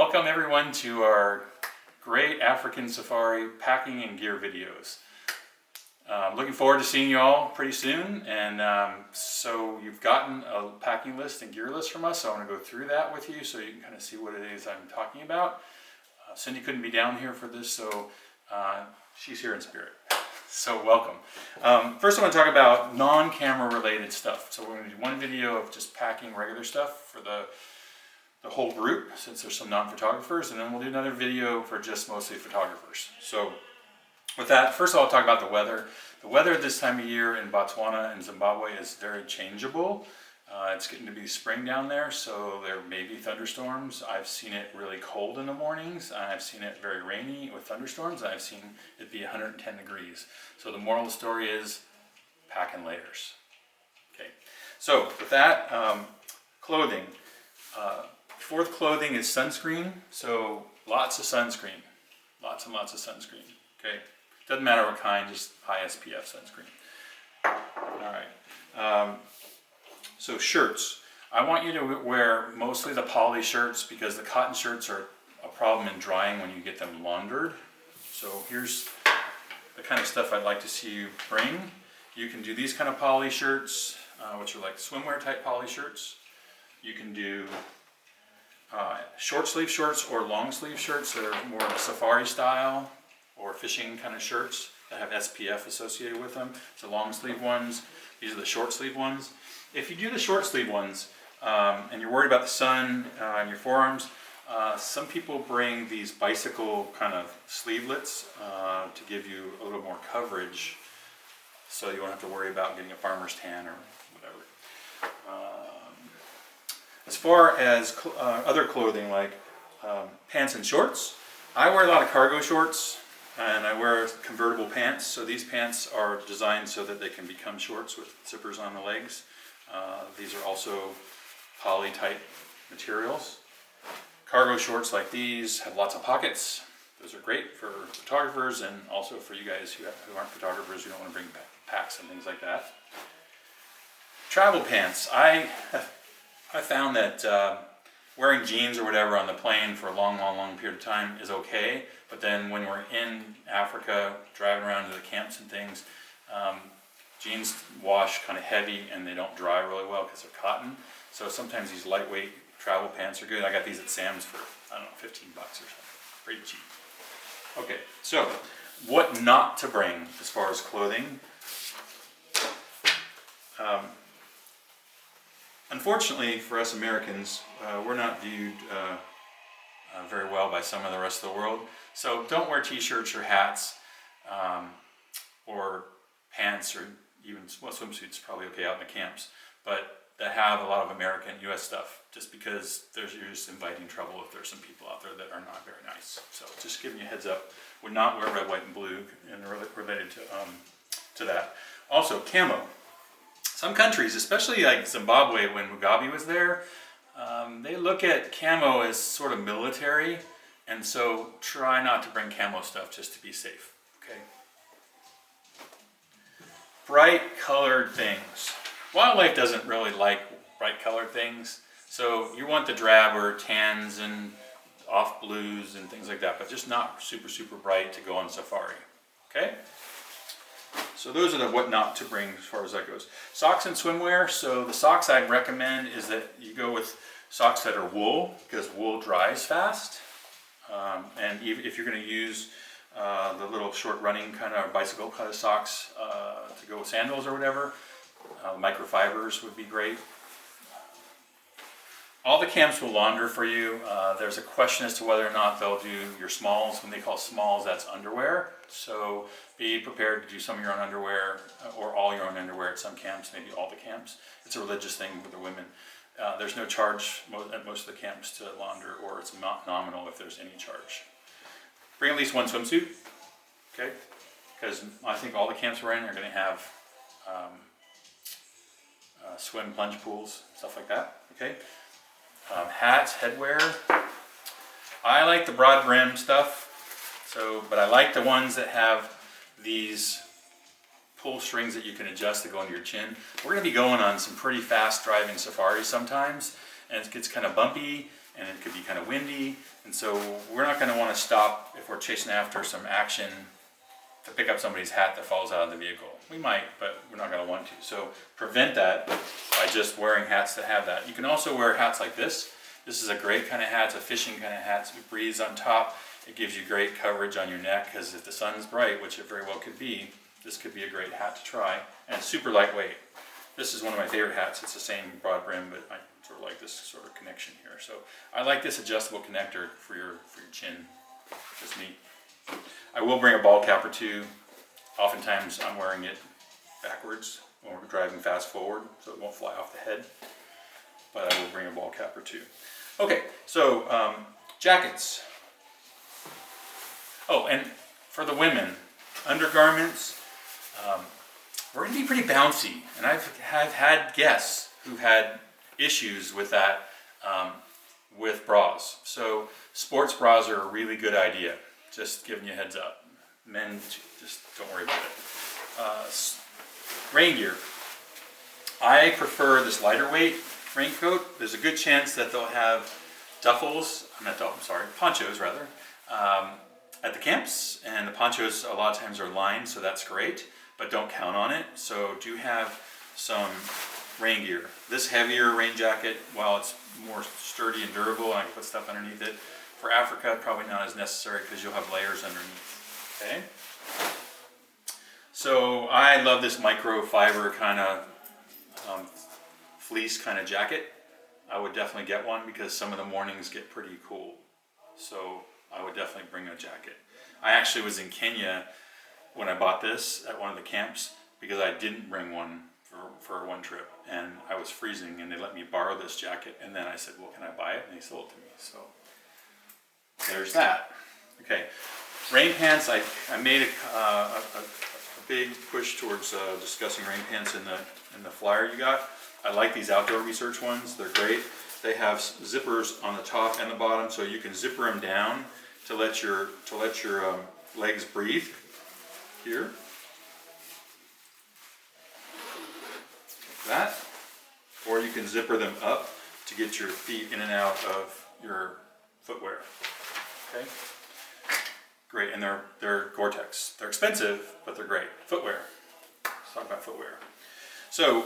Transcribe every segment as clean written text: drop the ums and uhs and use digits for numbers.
Welcome everyone to our great African safari packing and gear videos. Looking forward to seeing you all pretty soon, and so you've gotten a packing list and gear list from us, so I want to go through that with you so you can kind of see what it is I'm talking about. Cindy couldn't be down here for this, so she's here in spirit. So welcome. First I want to talk about non-camera related stuff. So we're going to do one video of just packing regular stuff for the whole group, since there's some non-photographers, and then we'll do another video for just mostly photographers. So with that, first of all, I'll talk about the weather. The weather this time of year in Botswana and Zimbabwe is very changeable. It's getting to be spring down there, so there may be thunderstorms. I've seen it really cold in the mornings. I've seen it very rainy with thunderstorms. I've seen it be 110 degrees. So the moral of the story is pack in layers. Okay, so with that, clothing. Fourth clothing is sunscreen, so lots of sunscreen. Lots and lots of sunscreen, okay? Doesn't matter what kind, just high SPF sunscreen. All right, so shirts. I want you to wear mostly the poly shirts because the cotton shirts are a problem in drying when you get them laundered. So here's the kind of stuff I'd like to see you bring. You can do these kind of poly shirts, which are like swimwear type poly shirts. You can do short sleeve shirts or long sleeve shirts that are more of a safari style or fishing kind of shirts that have SPF associated with them. So long sleeve ones, these are the short sleeve ones. If you do the short sleeve ones and you're worried about the sun in your forearms, some people bring these bicycle kind of sleevelets to give you a little more coverage, so you won't have to worry about getting a farmer's tan or whatever. As far as other clothing like pants and shorts, I wear a lot of cargo shorts and I wear convertible pants. So these pants are designed so that they can become shorts with zippers on the legs. These are also poly type materials. Cargo shorts like these have lots of pockets. Those are great for photographers and also for you guys who aren't photographers, who don't want to bring packs and things like that. Travel pants. I found that wearing jeans or whatever on the plane for a long period of time is okay, but then when we're in Africa, driving around to the camps and things, jeans wash kind of heavy and they don't dry really well because they're cotton. So sometimes these lightweight travel pants are good. I got these at Sam's for, I don't know, 15 bucks or something. Pretty cheap. Okay, so what not to bring as far as clothing. Unfortunately for us Americans, we're not viewed very well by some of the rest of the world. So don't wear t-shirts or hats or pants, or even swimsuits, probably okay out in the camps, but that have a lot of American US stuff, just because you're just inviting trouble if there's some people out there that are not very nice. So just giving you a heads up, would not wear red, white, and blue, and related to that. Also, camo. Some countries, especially like Zimbabwe when Mugabe was there, they look at camo as sort of military, and so try not to bring camo stuff just to be safe, okay? Bright colored things. Wildlife doesn't really like bright colored things, so you want the drab or tans and off blues and things like that, but just not super bright to go on safari, okay? So those are the what not to bring as far as that goes. Socks and swimwear. So the socks I'd recommend is that you go with socks that are wool, because wool dries fast. And if you're going to use the little short running kind of bicycle kind of socks to go with sandals or whatever, microfibers would be great. All the camps will launder for you. There's a question as to whether or not they'll do your smalls. When they call smalls, that's underwear. So be prepared to do some of your own underwear or all your own underwear at some camps, maybe all the camps. It's a religious thing with the women. There's no charge at most of the camps to launder, or it's not nominal if there's any charge. Bring at least one swimsuit, okay? Because I think all the camps we're in are going to have swim plunge pools, stuff like that, okay? Hats, headwear. I like the broad brim stuff, but I like the ones that have these pull strings that you can adjust to go under your chin. We're going to be going on some pretty fast driving safaris sometimes, and it gets kind of bumpy, and it could be kind of windy. And so we're not going to want to stop if we're chasing after some action to pick up somebody's hat that falls out of the vehicle. We might, but we're not going to want to. So prevent that by just wearing hats that have that. You can also wear hats like this. This is a great kind of hat. It's a fishing kind of hat. So it breathes on top. It gives you great coverage on your neck, because if the sun's bright, which it very well could be, this could be a great hat to try. And it's super lightweight. This is one of my favorite hats. It's the same broad brim, but I sort of like this sort of connection here. So I like this adjustable connector for your chin. Just neat. I will bring a ball cap or two. Oftentimes I'm wearing it backwards when we're driving fast forward, so it won't fly off the head. But I will bring a ball cap or two. Okay, so jackets. Oh, and for the women, undergarments. We're going to be pretty bouncy, and I've had guests who've had issues with that with bras. So sports bras are a really good idea. Just giving you a heads up. Men, just don't worry about it. Rain gear. I prefer this lighter weight raincoat. There's a good chance that they'll have ponchos rather, at the camps, and the ponchos a lot of times are lined, so that's great, but don't count on it. So do have some rain gear. This heavier rain jacket, while it's more sturdy and durable, and I can put stuff underneath it, for Africa, probably not as necessary because you'll have layers underneath. Okay? So I love this microfiber kind of fleece kind of jacket. I would definitely get one because some of the mornings get pretty cool. So I would definitely bring a jacket. I actually was in Kenya when I bought this at one of the camps because I didn't bring one for one trip, and I was freezing, and they let me borrow this jacket, and then I said, well, can I buy it? And they sold it to me. So there's that. Okay, rain pants. I made a big push towards discussing rain pants in the flyer you got. I like these Outdoor Research ones. They're great. They have zippers on the top and the bottom, so you can zipper them down to let your legs breathe. Here, like that, or you can zipper them up to get your feet in and out of your footwear. Okay, great, and they're Gore-Tex. They're expensive, but they're great. Footwear. Let's talk about footwear. So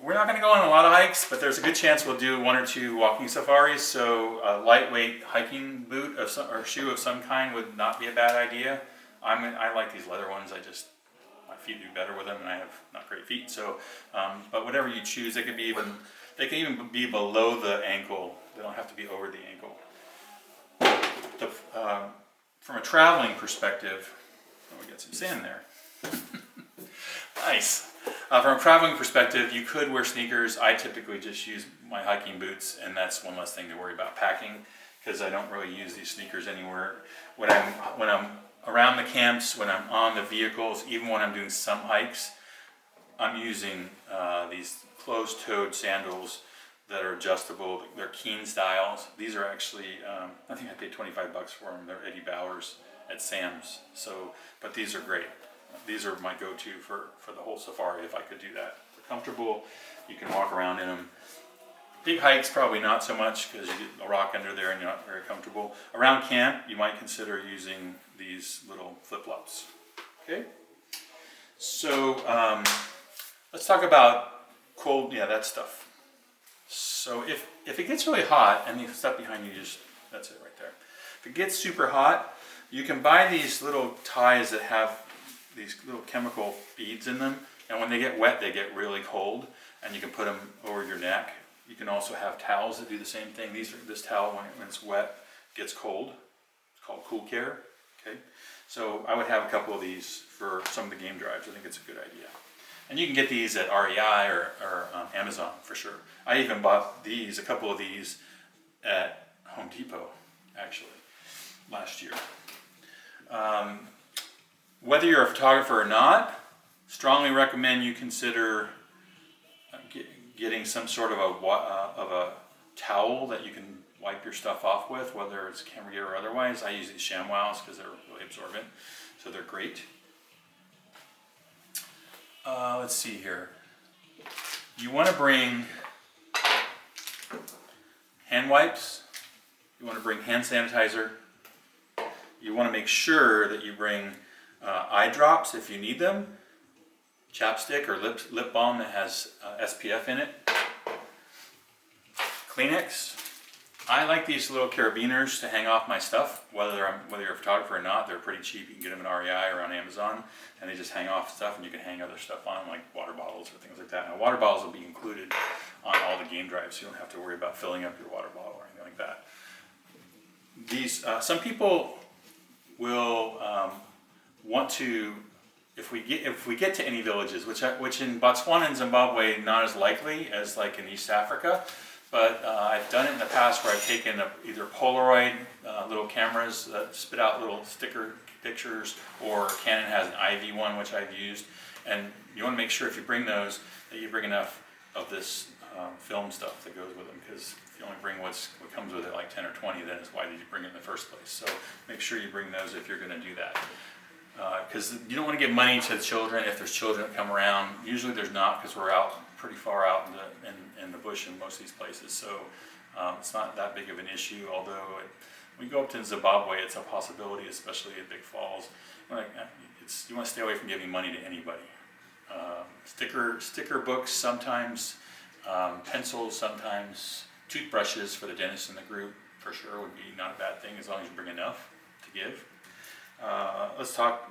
we're not going to go on a lot of hikes, but there's a good chance we'll do 1 or 2 walking safaris. So a lightweight hiking boot or shoe of some kind would not be a bad idea. I like these leather ones. My feet do better with them, and I have not great feet. So, but whatever you choose, they can even be below the ankle. They don't have to be over the ankle. From a traveling perspective, we got some sand there. Nice. From a traveling perspective, you could wear sneakers. I typically just use my hiking boots, and that's one less thing to worry about packing because I don't really use these sneakers anywhere. When I'm around the camps, when I'm on the vehicles, even when I'm doing some hikes, I'm using these closed-toed sandals that are adjustable. They're Keen styles. These are actually, I think I paid $25 for them. They're Eddie Bauer's at Sam's. So, but these are great. These are my go-to for the whole safari if I could do that. They're comfortable. You can walk around in them. Big hikes, probably not so much because you get a rock under there and you're not very comfortable. Around camp, you might consider using these little flip-flops. Okay? So let's talk about cold, that stuff. So if it gets really hot, and the stuff behind you, that's it right there. If it gets super hot, you can buy these little ties that have these little chemical beads in them, and when they get wet, they get really cold, and you can put them over your neck. You can also have towels that do the same thing. This towel, when it's wet, gets cold. It's called Cool Care. Okay, so I would have a couple of these for some of the game drives. I think it's a good idea. And you can get these at REI or Amazon for sure. I even bought a couple of these at Home Depot, actually, last year. Whether you're a photographer or not, strongly recommend you consider getting some sort of a towel that you can wipe your stuff off with, whether it's camera gear or otherwise. I use these ShamWows because they're really absorbent, so they're great. Let's see here. You want to bring hand wipes. You want to bring hand sanitizer. You want to make sure that you bring eye drops if you need them, chapstick or lip balm that has SPF in it, Kleenex. I like these little carabiners to hang off my stuff, whether you're a photographer or not. They're pretty cheap. You can get them at REI or on Amazon, and they just hang off stuff, and you can hang other stuff on them, like water bottles or things like that. Now, water bottles will be included on all the game drives, so you don't have to worry about filling up your water bottle or anything like that. These some people will want to, if we get to any villages, which in Botswana and Zimbabwe not as likely as like in East Africa. But I've done it in the past where I've taken either Polaroid little cameras that spit out little sticker pictures, or Canon has an IV one, which I've used. And you want to make sure if you bring those, that you bring enough of this film stuff that goes with them, because if you only bring what comes with it, like 10 or 20, then it's why did you bring it in the first place? So make sure you bring those if you're going to do that. Because you don't want to give money to children if there's children that come around. Usually there's not, because we're out pretty far out in the bush in most of these places, so it's not that big of an issue. Although when we go up to Zimbabwe, it's a possibility, especially at Big Falls. You want to stay away from giving money to anybody. Sticker books sometimes, pencils sometimes, toothbrushes for the dentist in the group for sure would be not a bad thing, as long as you bring enough to give. Let's talk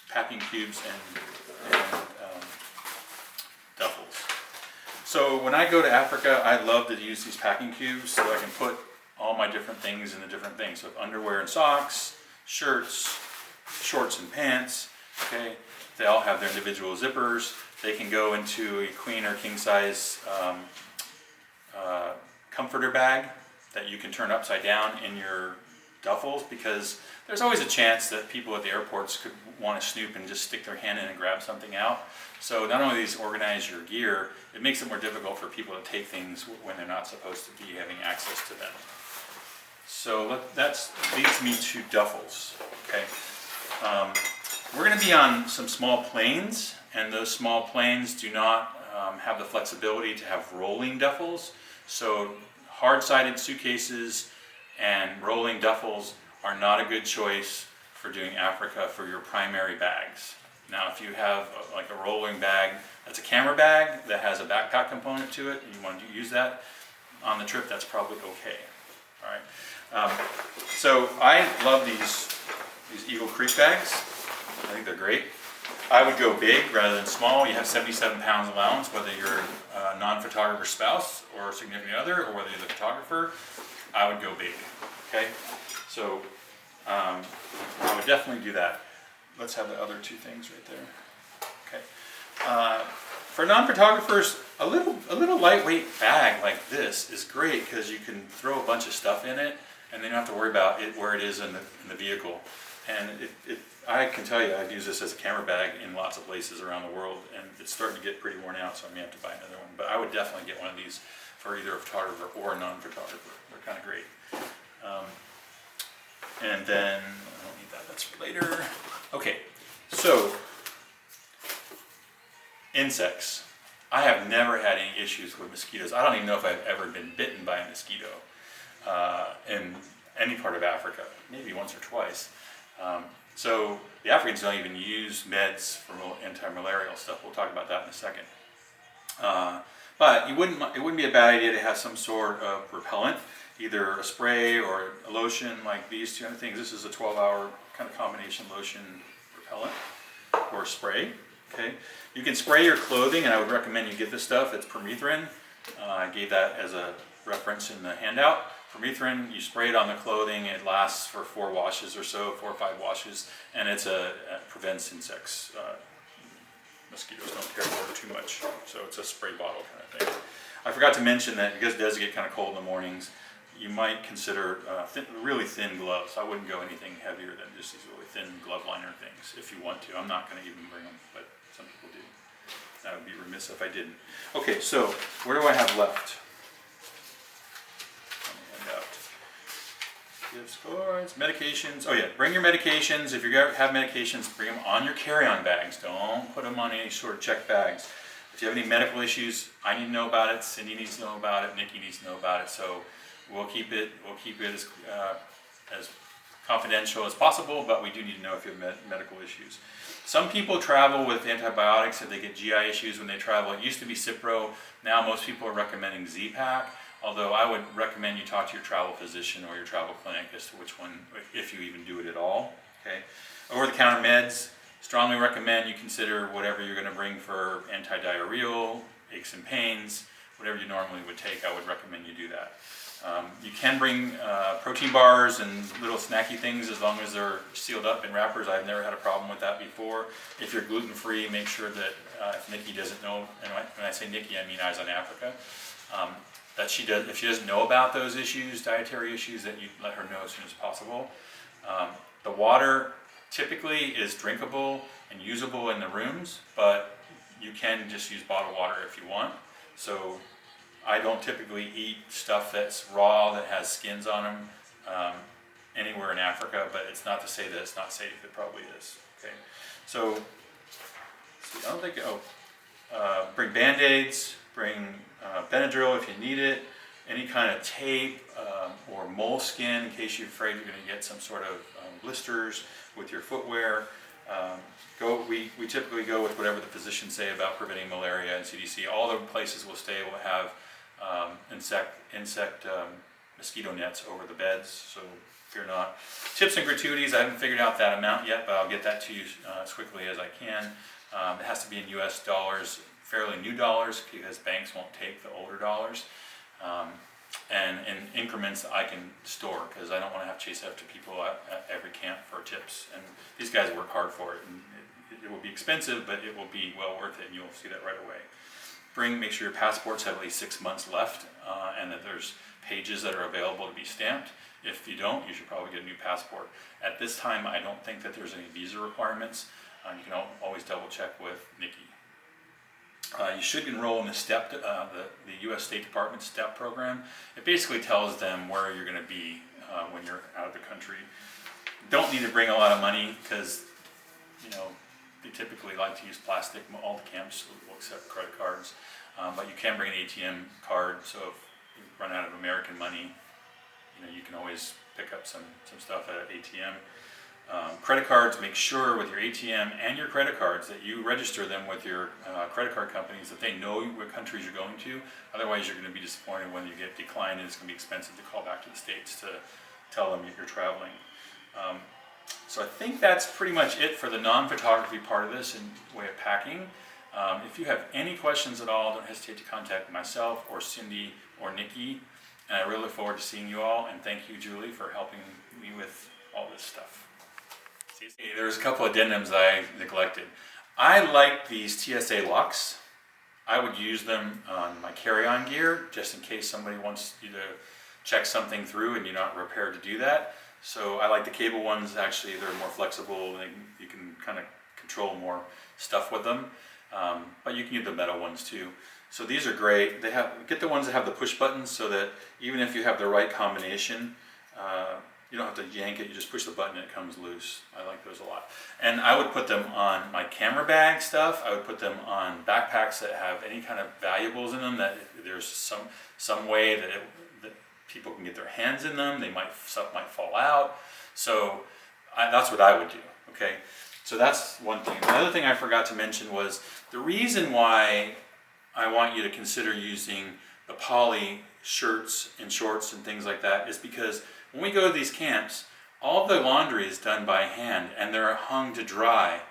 packing cubes and duffels. So when I go to Africa, I love to use these packing cubes so I can put all my different things in the different things. So underwear and socks, shirts, shorts and pants, okay? They all have their individual zippers. They can go into a queen or king size comforter bag that you can turn upside down in your duffels, because there's always a chance that people at the airports could want to snoop and just stick their hand in and grab something out. So not only do these organize your gear, it makes it more difficult for people to take things when they're not supposed to be having access to them. So that leads me to duffels. Okay, we're going to be on some small planes, and those small planes do not have the flexibility to have rolling duffels. So hard-sided suitcases and rolling duffels are not a good choice for doing Africa for your primary bags. Now, if you have like a rolling bag that's a camera bag that has a backpack component to it, and you want to use that on the trip, that's probably okay. All right. So I love these Eagle Creek bags. I think they're great. I would go big rather than small. You have 77 pounds allowance, whether you're a non-photographer spouse or significant other, or whether you're the photographer. I would go big. Okay. So I would definitely do that. Let's have the other two things right there. Okay. For non-photographers, a little lightweight bag like this is great, because you can throw a bunch of stuff in it, and then you don't have to worry about it where it is in the vehicle. And I can tell you, I've used this as a camera bag in lots of places around the world, and it's starting to get pretty worn out, so I may have to buy another one. But I would definitely get one of these for either a photographer or a non-photographer. They're kind of great. And then, I don't need that, that's for later. Okay, so, insects. I have never had any issues with mosquitoes. I don't even know if I've ever been bitten by a mosquito in any part of Africa, maybe once or twice. So the Africans don't even use meds for anti-malarial stuff. We'll talk about that in a second. But it wouldn't be a bad idea to have some sort of repellent, either a spray or a lotion, like these two other things. This is a 12-hour kind of combination lotion repellent or spray. Okay, you can spray your clothing, and I would recommend you get this stuff. It's permethrin. I gave that as a reference in the handout. Permethrin, you spray it on the clothing. It lasts for 4 washes or so, 4 or 5 washes, and it prevents insects. Mosquitoes don't care for it too much, so it's a spray bottle kind of thing. I forgot to mention that because it does get kind of cold in the mornings, you might consider really thin gloves. I wouldn't go anything heavier than just these really thin glove liner things if you want to. I'm not going to even bring them, but some people do. That would be remiss if I didn't. Okay, so where do I have left? Let me hand out gift cards, medications. Oh yeah, bring your medications. If you have medications, bring them on your carry-on bags. Don't put them on any sort of checked bags. If you have any medical issues, I need to know about it. Cindy needs to know about it. Nikki needs to know about it. So we'll keep it as confidential as possible, but we do need to know if you have medical issues. Some people travel with antibiotics if they get GI issues when they travel. It used to be Cipro. Now most people are recommending Z-Pak, although I would recommend you talk to your travel physician or your travel clinic as to which one, if you even do it at all. Okay. Over-the-counter meds, strongly recommend you consider whatever you're going to bring for anti-diarrheal, aches and pains, whatever you normally would take. I would recommend you do that. You can bring protein bars and little snacky things as long as they're sealed up in wrappers. I've never had a problem with that before. If you're gluten-free, make sure that if Nikki doesn't know, and when I say Nikki, I mean Eyes on Africa, that if she doesn't know about those issues, dietary issues, that you let her know as soon as possible. The water typically is drinkable and usable in the rooms, but you can just use bottled water if you want. So I don't typically eat stuff that's raw, that has skins on them, anywhere in Africa, but it's not to say that it's not safe. It probably is. Okay, so I don't think, bring Band-Aids, bring Benadryl if you need it, any kind of tape or moleskin in case you're afraid you're going to get some sort of blisters with your footwear. We typically go with whatever the physicians say about preventing malaria and CDC. All the places we'll stay will have insect mosquito nets over the beds, so fear not. Tips and gratuities, I haven't figured out that amount yet, but I'll get that to you as quickly as I can. It has to be in US dollars, fairly new dollars, because banks won't take the older dollars. And in increments that I can store, because I don't want to have to chase after people at every camp for tips. And these guys work hard for it, and it will be expensive, but it will be well worth it, and you'll see that right away. Make sure your passports have at least 6 months left, and that there's pages that are available to be stamped. If you don't, you should probably get a new passport. At this time, I don't think that there's any visa requirements. You can always double check with Nikki. You should enroll in the STEP, the U.S. State Department STEP program. It basically tells them where you're going to be when you're out of the country. Don't need to bring a lot of money because, they typically like to use plastic. All the camps will accept credit cards, but you can bring an ATM card. So if you run out of American money, you can always pick up some stuff at an ATM. Credit cards, make sure with your ATM and your credit cards that you register them with your credit card companies, that they know what countries you're going to. Otherwise, you're going to be disappointed when you get declined, and it's going to be expensive to call back to the States to tell them you're traveling. So I think that's pretty much it for the non-photography part of this in way of packing. If you have any questions at all, don't hesitate to contact myself or Cindy or Nikki. And I really look forward to seeing you all, and thank you, Julie, for helping me with all this stuff. There's a couple addendums I neglected. I like these TSA locks. I would use them on my carry-on gear just in case somebody wants you to check something through and you're not prepared to do that. So I like the cable ones. Actually, they're more flexible and you can kind of control more stuff with them. But you can use the metal ones too. So these are great. Get the ones that have the push buttons so that even if you have the right combination, you don't have to yank it, you just push the button and it comes loose. I like those a lot. And I would put them on my camera bag stuff. I would put them on backpacks that have any kind of valuables in them, that there's some way that people can get their hands in them. Stuff might fall out. So that's what I would do, okay? So that's one thing. The other thing I forgot to mention was the reason why I want you to consider using the poly shirts and shorts and things like that is because when we go to these camps, all the laundry is done by hand and they're hung to dry.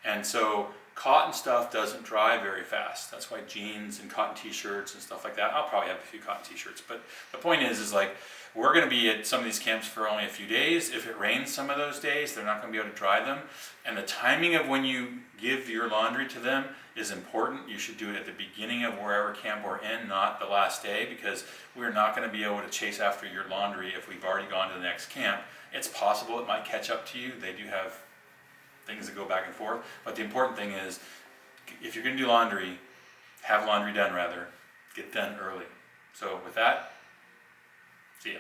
And so cotton stuff doesn't dry very fast. That's why jeans and cotton t-shirts and stuff like that. I'll probably have a few cotton t-shirts, but the point is like, we're going to be at some of these camps for only a few days. If it rains some of those days, they're not going to be able to dry them. And the timing of when you give your laundry to them is important. You should do it at the beginning of wherever camp we're in, not the last day, because we're not going to be able to chase after your laundry if we've already gone to the next camp. It's possible it might catch up to you. They do have things that go back and forth. But the important thing is, if you're going to do laundry, have laundry done rather, get done early. So with that, see ya.